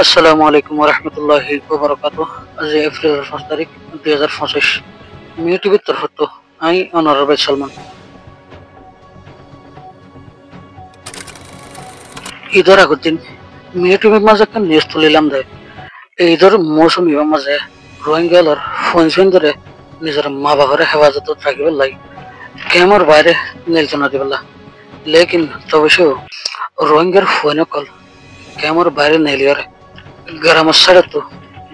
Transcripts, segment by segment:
আসসালামু আলাইকুম ওরহমতুল্লাহি ওবারাকাতুহ। আজ এপ্রিলের 5 তারিখ 2025 মিউ টিভির তরফত আমি অনারবে সালমান। ঈদের আগের দিন মিউ টিভির মাঝে একটা নিউজ তুলিলাম দে এই ঈদের মৌসুমী মাঝে রোহিঙ্গালর ফোন ধরে নিজের মা বাবার হেফাজত রাখিবার লাই ক্যামের বাইরে নির্যাতন দিবেলা, লেকিন তবে সেও রোহিঙ্গার ফোনে কল ক্যামের বাইরে নেলিয়ারে গ্রামের সাইডে তো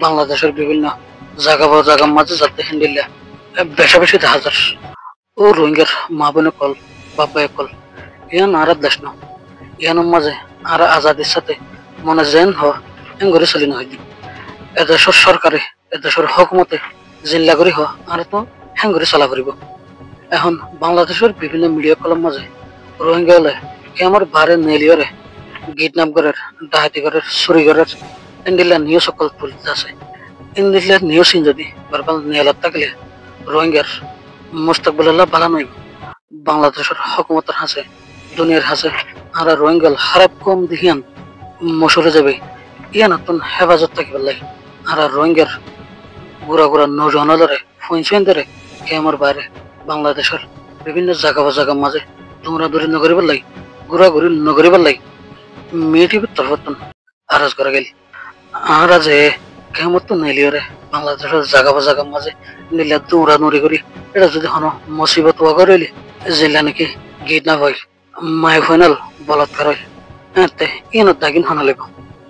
বাংলাদেশের বিভিন্ন জায়গার মাঝে যাতে হিন্দিল্লা বেশা বেশি দেখা যাস ও রোহিঙ্গার মা বোনে কল বাবায় কল ইয়ান আর দেশ না ইয়ানোর মাঝে আর আজাদির সাথে মনে যেন হরে চলি না হয়নি এদেশের সরকারে এদেশের হকুমতে জিল্লা করি আর তো হ্যাঙ্গরে চলা করিব। এখন বাংলাদেশের বিভিন্ন মিডিয়া কলম মাঝে রোহিঙ্গা হলে কেমর বারে নেলিয়রে কিডন্যাপ করার ডাহাতি করার চুরি করার ইন্ডিয়ার নিউজ সকল তুলতে আছে। ইন্ডিয়ার নিউজ যদি বারবার নেয়ালাত থাকলে রোহিঙ্গার মুস্তাকবিল ভালো নইব। বাংলাদেশের হকুমতের হাসে দুনিয়ার হাসে আর রোহিঙ্গাল হারাপ কম দেখিয়ান মসুরে যাবে ইয়ান নতুন হেফাজত থাকিবার লাগে আর রোহিঙ্গার গুড়া নৌজনরে ফইন ধরে কেমর বাইরে বাংলাদেশের বিভিন্ন জায়গার মাঝে দৌড়াদৌড়ি নগরিবার লাগে ঘুরাঘুরি নগরিবার লাগে মেয়েটির তরফতন আরাজ করা গেল আর আজ কেমন তো নেলিওরে বাংলাদেশের জায়গার মাঝে নিলে দৌড়াদৌড়ি করি এটা যদি হন মুসিবত ওয়া করিলি জিল্লা নাকি গিট না হয় মায় ফাইনাল বলাৎকার হয় এতে ইনত দাগিন হন লাগব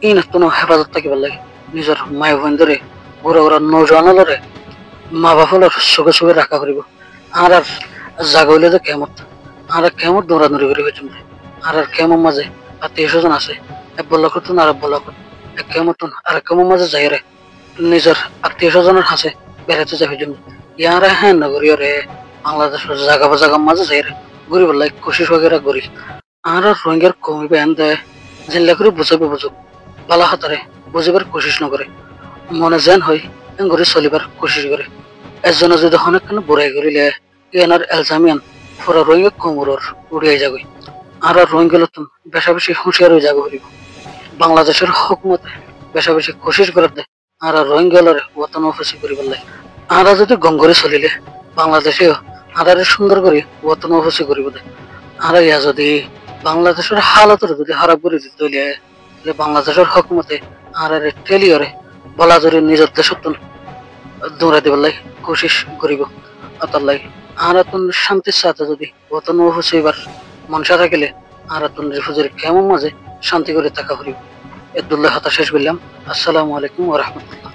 ইনত তো হেফাজত থাকিবার লাগে নিজের মায় বোন ধরে ঘুরা নৌজনলরে মা বাপলর সুখে রাখা করিব আর জাগইলে যে কেমত আর কেমন দৌড়াদৌড়ি করি হইতাম আর কেমন মাঝে আত্মীয় স্বজন আছে এক বলকতুন আর বলকত এক কেমতন আর কেমন মাঝে যাই রে নিজের আত্মীয় স্বজনের হাসে বেড়াতে যাবে জন্য ইয়ারে হ্যাঁ নগরী রে বাংলাদেশের জায়গার মাঝে যাই রে ঘুরি বললাই কোশিশ वगैरह করি আর রোহিঙ্গার কমিবে এন দেয় জিল্লা করে বুঝুক বালা হাতারে বুঝিবার কোশিশ নকরে মনে যেন হয় ঘুরে চলিবার কোশিশ করে এজনে যদি অনেক বুড়াই করিলে ইয়ানার এলজামিয়ান পুরা রোহিঙ্গা কোমরর উড়িয়াই যাবে আর রোহিঙ্গা নতুন বেশি হুঁশিয়ার হয়ে যাবে করিব বাংলাদেশের হকুমতে বেশি কোশিশ করে দেয় আর রোহিঙ্গালরে ওতন অফিসি করিবার লাগে আর যদি গঙ্গরে চলিলে বাংলাদেশেও আর সুন্দর করে ওতন অফিসি করিব দেয় আর ইয়া যদি বাংলাদেশের হালতের যদি খারাপ করে দিতে হইলে বাংলাদেশের হকুমতে আর টেলিয়রে বলা জোরে নিজের দেশত দৌড়া দিবার লাগে কোশিশ করিব অতার লাগে আর শান্তির সাথে যদি ওতন অফিসি এবার মনসা থাকিলে আর রিফুজির কেমন মাঝে শান্তি করে থাকা করিব। এদুল্লাহ হাতা শেষ বললাম। আসসালামু আলাইকুম ওয়া রাহমাতুল্লাহ।